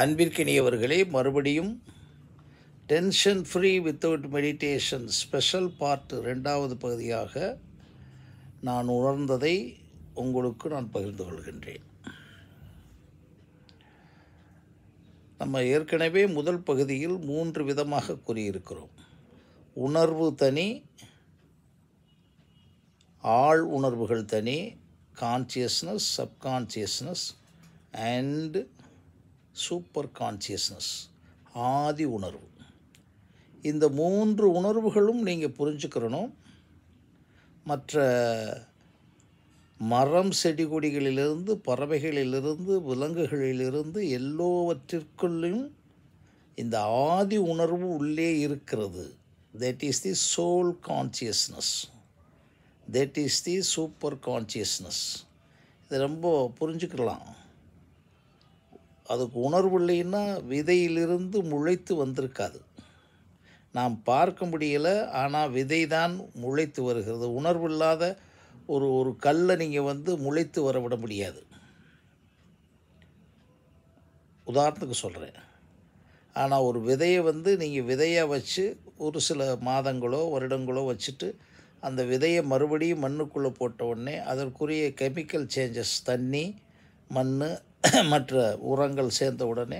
அன்பிற்கினியவர்களே, மறுபடியும் tension free without meditation special part 2வது பகுதியாக நான் உணர்ந்ததை உங்களுக்கு நான் பகிர்ந்து கொள்கின்றேன். நம்ம ஏற்கனவே முதல் பகுதியில் 3 விதமாக கூறியிருக்கிறோம். உணர்வு தனி, ஆழ் உணர்வுகள் தனி, consciousness, subconsciousness and super consciousness, ஆதி உணர்வு. இந்த 3 உணர்வுகளும் நீங்கள் புரிஞ்சுக்கிறணும். மற்ற மரம் செடி கொடிகளிலிருந்து, பறவைகளிலிருந்து, விலங்குகளிலிருந்து எல்லோவற்றிற்குள்ளும் இந்த ஆதி உணர்வு உள்ளே இருக்கிறது. That is the soul consciousness, that is the super consciousness. இது ரொம்ப புரிஞ்சுக்கலாம். அதுக்கு உணர்வு இல்லைன்னா விதையிலிருந்து முளைத்து வந்திருக்காது. நாம் பார்க்க முடியலை, ஆனால் விதை தான் முளைத்து வருகிறது. உணர்வு இல்லாத ஒரு கல்லை நீங்கள் முளைத்து வர விட முடியாது. உதாரணத்துக்கு சொல்கிறேன். ஆனால் ஒரு விதையை நீங்கள் விதையாக வச்சு ஒரு சில மாதங்களோ வருடங்களோ வச்சுட்டு அந்த விதையை மறுபடியும் மண்ணுக்குள்ளே போட்ட உடனே அதற்குரிய கெமிக்கல் சேஞ்சஸ், தண்ணி, மண், மற்ற உரங்கள் சேர்ந்த உடனே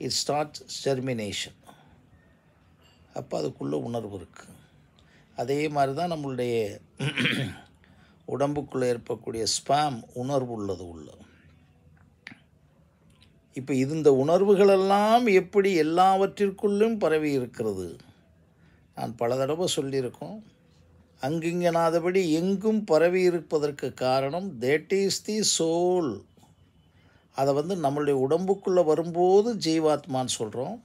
இட் ஸ்டார்ட் ஜெர்மினேஷன். அப்போ அதுக்குள்ளே உணர்வு இருக்குது. அதே மாதிரி தான் நம்மளுடைய உடம்புக்குள்ளே ஏற்படக்கூடிய ஸ்பாம் உணர்வு உள்ளது உள்ள. இப்போ இந்த உணர்வுகளெல்லாம் எப்படி எல்லாவற்றிற்குள்ளும் பரவி இருக்கிறது. நான் பல தடவை சொல்லியிருக்கோம். அங்கிங்கனாதபடி எங்கும் பரவி இருப்பதற்கு காரணம் தட் இஸ் தி சோல். அதை நம்மளுடைய உடம்புக்குள்ளே வரும்போது ஜீவாத்மான்னு சொல்கிறோம்.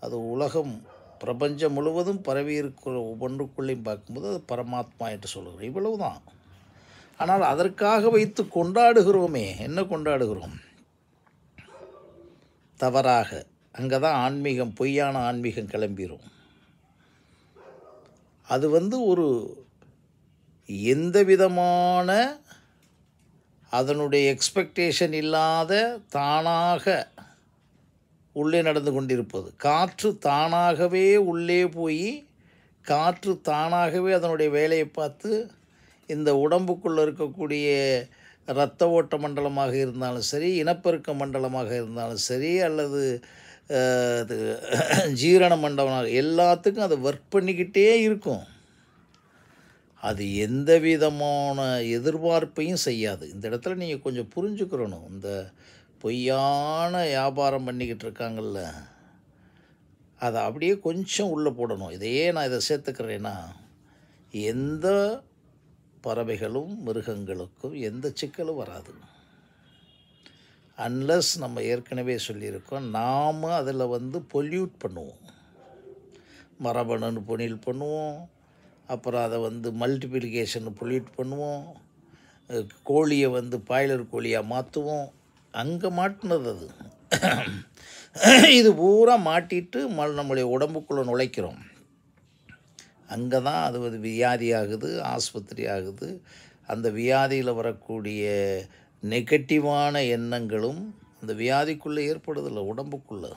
அது உலகம் பிரபஞ்சம் முழுவதும் பரவி இருக்கிற ஒவ்வொன்றுக்குள்ளேயும் பார்க்கும்போது அது பரமாத்மா என்று சொல்கிறோம். இவ்வளவு தான். ஆனால் அதற்காக வைத்து கொண்டாடுகிறோமே, என்ன கொண்டாடுகிறோம்? தவறாக. அங்கே தான் ஆன்மீகம், பொய்யான ஆன்மீகம் கிளம்பிடும். அது ஒரு எந்த விதமான அதனுடைய எக்ஸ்பெக்டேஷன் இல்லாத தானாக உள்ளே நடந்து கொண்டிருப்பது. காற்று தானாகவே உள்ளே போய் காற்று தானாகவே அதனுடைய வேலையை பார்த்து இந்த உடம்புக்குள்ளே இருக்கக்கூடிய இரத்த ஓட்ட மண்டலமாக இருந்தாலும் சரி, இனப்பெருக்க மண்டலமாக இருந்தாலும் சரி, அல்லது ஜீரண மண்டலமாக, எல்லாத்துக்கும் அதை ஒர்க் பண்ணிக்கிட்டே இருக்கும். அது எந்த விதமான எதிர்பார்ப்பையும் செய்யாது. இந்த இடத்துல நீங்கள் கொஞ்சம் புரிஞ்சுக்கிறணும். இந்த பொய்யான வியாபாரம் பண்ணிக்கிட்டு இருக்காங்கள்ல, அதை அப்படியே கொஞ்சம் உள்ளே போடணும். இதையே நான் இதை சேர்த்துக்கிறேன்னா, எந்த பறவைகளும் மிருகங்களுக்கும் எந்த சிக்கலும் வராது. அன்லஸ் நம்ம ஏற்கனவே சொல்லியிருக்கோம், நாம் அதில் பொல்யூட் பண்ணுவோம். மரபணுன்னு பொனில் பண்ணுவோம், அப்புறம் அதை மல்டிப்ளிகேஷன் பொல்யூட் பண்ணுவோம், கோழியை பாய்லர் கோழியாக மாற்றுவோம். அங்கே மாட்டினது அது. இது பூரா மாட்டிட்டு நம்மளுடைய உடம்புக்குள்ளே நுழைக்கிறோம். அங்கே தான் அது வியாதி ஆகுது, ஆஸ்பத்திரி ஆகுது. அந்த வியாதியில் வரக்கூடிய நெகட்டிவான எண்ணங்களும் அந்த வியாதிக்குள்ளே ஏற்படுதில்லை. உடம்புக்குள்ளே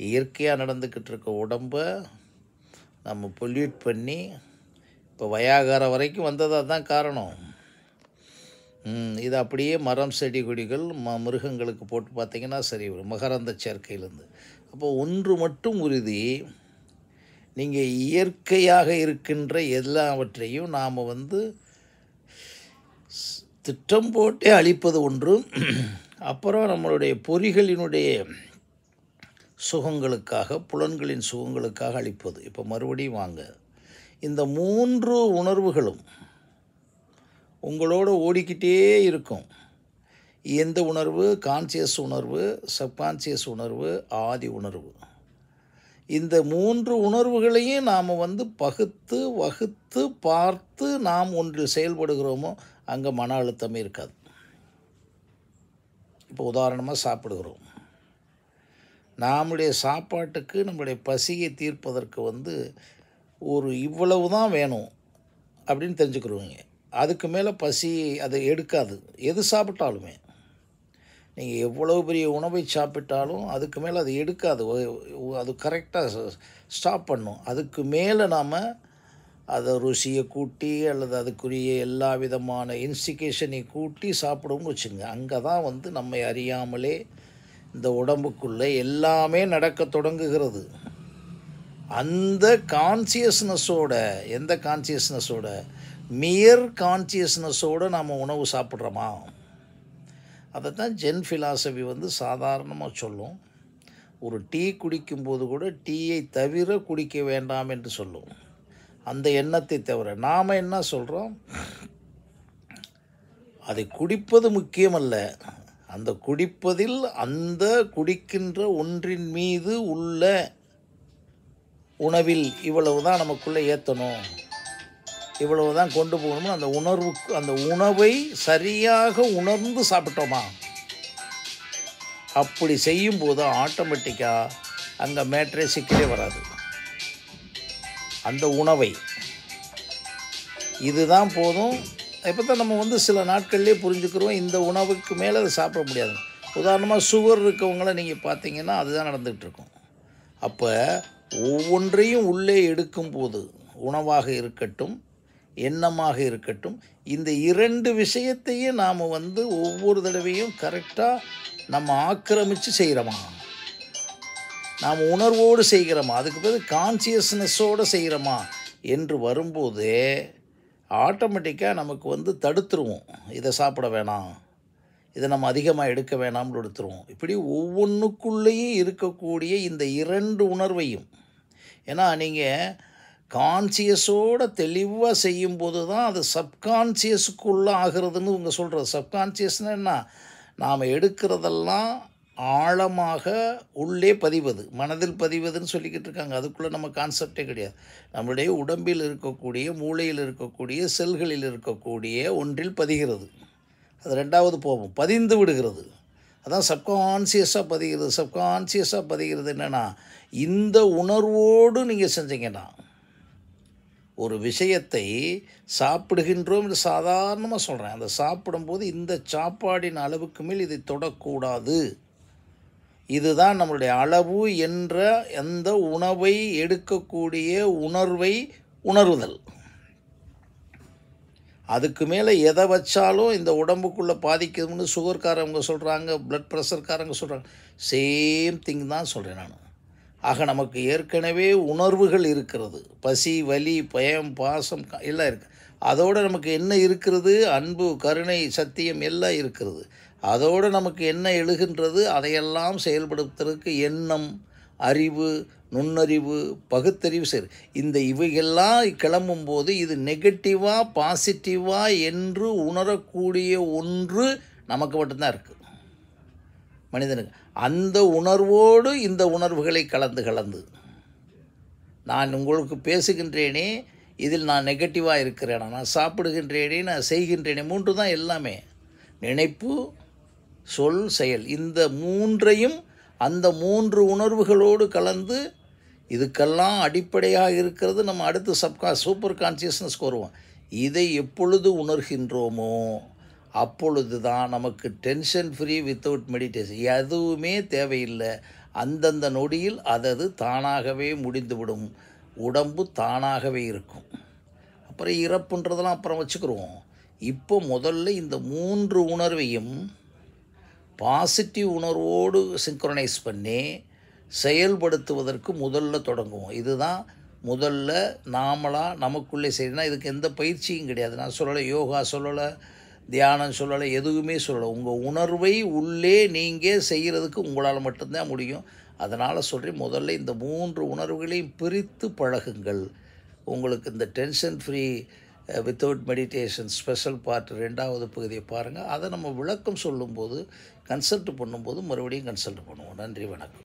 இயற்கையாக நடந்துக்கிட்டு இருக்க உடம்பை நம்ம பொல்யூட் பண்ணி இப்போ வயாகாரம் வரைக்கும் வந்ததாக தான் காரணம். இது அப்படியே மரம் செடி கொடிகள் மிருகங்களுக்கு போட்டு பார்த்திங்கன்னா சரி வரும், மகரந்த சேர்க்கையிலேருந்து. அப்போது ஒன்று மட்டும் உறுதி, நீங்கள் இயற்கையாக இருக்கின்ற எல்லாவற்றையும் நாம் திட்டம் போட்டே அழிப்பது ஒன்று. அப்புறம் நம்மளுடைய பொறிகளினுடைய சுகங்களுக்காக, புலன்களின் சுகங்களுக்காக அழிப்பது. இப்போ மறுபடியும் வாங்க, இந்த 3 உணர்வுகளும் உங்களோட ஓடிக்கிட்டே இருக்கும். எந்த உணர்வு? கான்சியஸ் உணர்வு, சப்கான்சியஸ் உணர்வு, ஆதி உணர்வு. இந்த 3 உணர்வுகளையும் நாம் பகுத்து வகுத்து பார்த்து நாம் ஒன்றில் செயல்படுகிறோமோ அங்கே மன அழுத்தமே இருக்காது. இப்போ உதாரணமாக சாப்பிடுகிறோம். நம்முடைய சாப்பாட்டுக்கு நம்முடைய பசியை தீர்ப்பதற்கு ஒரு இவ்வளவு தான் வேணும் அப்படின்னு தெரிஞ்சுக்கிறோங்க. அதுக்கு மேலே பசி அதை எடுக்காது, எது சாப்பிட்டாலுமே. நீங்கள் எவ்வளவு பெரிய உணவை சாப்பிட்டாலும் அதுக்கு மேலே அது எடுக்காது. அது கரெக்டாக ஸ்டாப் பண்ணும். அதுக்கு மேலே நாம் அதை ருசியை கூட்டி அல்லது அதுக்குரிய எல்லா விதமான இன்ஸ்டிகேஷனை கூட்டி சாப்பிடுவோம்னு வச்சுங்க. அங்கே தான் வந்து நம்மை அறியாமலே இந்த உடம்புக்குள்ளே எல்லாமே நடக்க தொடங்குகிறது. அந்த கான்சியஸ்னஸோட, எந்த கான்சியஸ்னஸோட, மியர் கான்சியஸ்னஸோடு நாம் உணவு சாப்பிட்றோமா? அதை தான் ஜென் ஃபிலாசபி வந்து சாதாரணமாக சொல்லும். ஒரு டீ குடிக்கும்போது கூட டீயை தவிர குடிக்க வேண்டாம் என்று சொல்லும். அந்த எண்ணத்தை தவிர நாம் என்ன சொல்கிறோம், அதை குடிப்பது முக்கியமல்ல, அந்த குடிப்பதில் அந்த குடிக்கின்ற ஒன்றின் மீது உள்ள உணவில் இவ்வளவு தான் நமக்குள்ளே ஏற்றணும், இவ்வளவு தான் கொண்டு போகணும்னு அந்த உணர்வுக்கு, அந்த உணவை சரியாக உணர்ந்து சாப்பிட்டோமா, அப்படி செய்யும்போது ஆட்டோமேட்டிக்காக அங்கே மேட்ரே சிக்கலே வராது. அந்த உணவை இதுதான் போதும். இப்போ தான் நம்ம வந்து சில நாட்கள்லேயே புரிஞ்சுக்கிறோம் இந்த உணவுக்கு மேலே அதை சாப்பிட முடியாது. உதாரணமாக சுகர் இருக்கவங்கள நீங்கள் பார்த்தீங்கன்னா அதுதான் நடந்துகிட்டு இருக்கும். அப்போ ஒவ்வொன்றையும் உள்ளே எடுக்கும்போது, உணவாக இருக்கட்டும் எண்ணமாக இருக்கட்டும், இந்த இரண்டு விஷயத்தையும் நாம் வந்து ஒவ்வொரு தடவையும் கரெக்டாக நம்ம ஆக்கிரமித்து செய்கிறோமா, நாம் உணர்வோடு செய்கிறோமா, அதுக்கு பிறகு கான்சியஸ்னஸோடு செய்கிறோமா என்று வரும்போது ஆட்டோமேட்டிக்காக நமக்கு வந்து தடுத்துருவோம். இதை சாப்பிட வேணாம், இதை நம்ம அதிகமாக எடுக்க வேணாம்னு எடுத்துருவோம். இப்படி ஒவ்வொன்றுக்குள்ளேயும் இருக்கக்கூடிய இந்த இரண்டு உணர்வையும், ஏன்னா நீங்கள் கான்சியஸோடு தெளிவாக செய்யும்போது தான் அது சப்கான்சியஸுக்குள்ளே ஆகிறதுன்னு இவங்க சொல்கிறது. சப்கான்சியஸ்னால் என்ன, நாம் எடுக்கிறதெல்லாம் ஆழமாக உள்ளே பதிவது, மனதில் பதிவதுன்னு சொல்லிக்கிட்டு இருக்காங்க. அதுக்குள்ளே நம்ம கான்செப்டே கிடையாது. நம்முடைய உடம்பில் இருக்கக்கூடிய, மூளையில் இருக்கக்கூடிய, செல்களில் இருக்கக்கூடிய ஒன்றில் பதிகிறது. அது ரெண்டாவது போகும், பதிந்து விடுகிறது. அதான் சப்கான்சியஸாக பதிகிறது. சப்கான்சியஸாக பதிகிறது என்னென்னா, இந்த உணர்வோடு நீங்கள் செஞ்சீங்கன்னா, ஒரு விஷயத்தை சாப்பிடுகின்றோம் என்று சாதாரணமாக சொல்கிறேன், அந்த சாப்பிடும்போது இந்த சாப்பாடின் அளவுக்கு மேல் இதை தொடக்கூடாது, இதுதான் நம்மளுடைய அளவு என்ற எந்த உணவை எடுக்கக்கூடிய உணர்வை உணருதல். அதுக்கு மேலே எதை வச்சாலும் இந்த உடம்புக்குள்ளே பாதிக்குதுன்னு சுகர்காரங்க சொல்கிறாங்க, ப்ளட் ப்ரெஷர்காரங்க சொல்கிறாங்க. சேம் திங் தான் சொல்கிறேன் நான். ஆக நமக்கு ஏற்கனவே உணர்வுகள் இருக்கிறது. பசி, வலி, பயம், பாசம் எல்லாம் இருக்குது. அதோடு நமக்கு என்ன இருக்கிறது, அன்பு, கருணை, சத்தியம் எல்லாம் இருக்கிறது. அதோடு நமக்கு என்ன எழுகின்றது, அதையெல்லாம் செயல்படுத்துறதுக்கு எண்ணம், அறிவு, நுண்ணறிவு, பகுத்தறிவு சரி, இந்த இவைகள்லாம் கிளம்பும்போது இது நெகட்டிவாக பாசிட்டிவாக என்று உணரக்கூடிய ஒன்று நமக்கு மட்டும்தான் இருக்குது, மனிதனுக்கு. அந்த உணர்வோடு இந்த உணர்வுகளை கலந்து நான் உங்களுக்கு பேசுகின்றேனே, இதில் நான் நெகட்டிவாக இருக்கிறேனா, நான் சாப்பிடுகின்றேனே, நான் செய்கின்றேனே, மூன்று தான் எல்லாமே. நினைப்பு, சொல், செயல், இந்த மூன்றையும் அந்த மூன்று உணர்வுகளோடு கலந்து, இதுக்கெல்லாம் அடிப்படையாக இருக்கிறது நம்ம அடுத்து சூப்பர் கான்சியஸ்னஸ்க்கு வருவோம். இதை எப்பொழுது உணர்கின்றோமோ அப்பொழுது தான் நமக்கு டென்ஷன் ஃப்ரீ வித்தவுட் மெடிடேஷன் எதுவுமே தேவையில்லை. அந்தந்த நொடியில் அதது தானாகவே முடிந்துவிடும். உடம்பு தானாகவே இருக்கும். அப்புறம் இறப்புன்றதெல்லாம் அப்புறம் வச்சுக்கிடுவோம். இப்போ முதல்ல இந்த மூன்று உணர்வையும் பாசிட்டிவ் உணர்வோடு சிங்க்ரனைஸ் பண்ணி செயல்படுத்துவதற்கு முதல்ல தொடங்குவோம். இதுதான் முதல்ல நாமளாக நமக்குள்ளே செய்யணும். இதுக்கு எந்த பயிற்சியும் கிடையாது. நான் சொல்லலை, யோகா சொல்லலை, தியானம் சொல்லலை, எதுவுமே சொல்லலை. உங்கள் உணர்வை உள்ளே நீங்கள் செய்கிறதுக்கு உங்களால் மட்டும்தான் முடியும். அதனால் சொல்கிறேன், முதல்ல இந்த மூன்று உணர்வுகளையும் பிரித்து பழகுங்கள். உங்களுக்கு இந்த tension free without meditation special part 2வது பகுதியை பாருங்கள். அதை நம்ம விளக்கம் சொல்லும்போது, கன்சல்ட் பண்ணும்போது மறுபடியும் கன்சல்ட் பண்ணுவோம். நன்றி, வணக்கம்.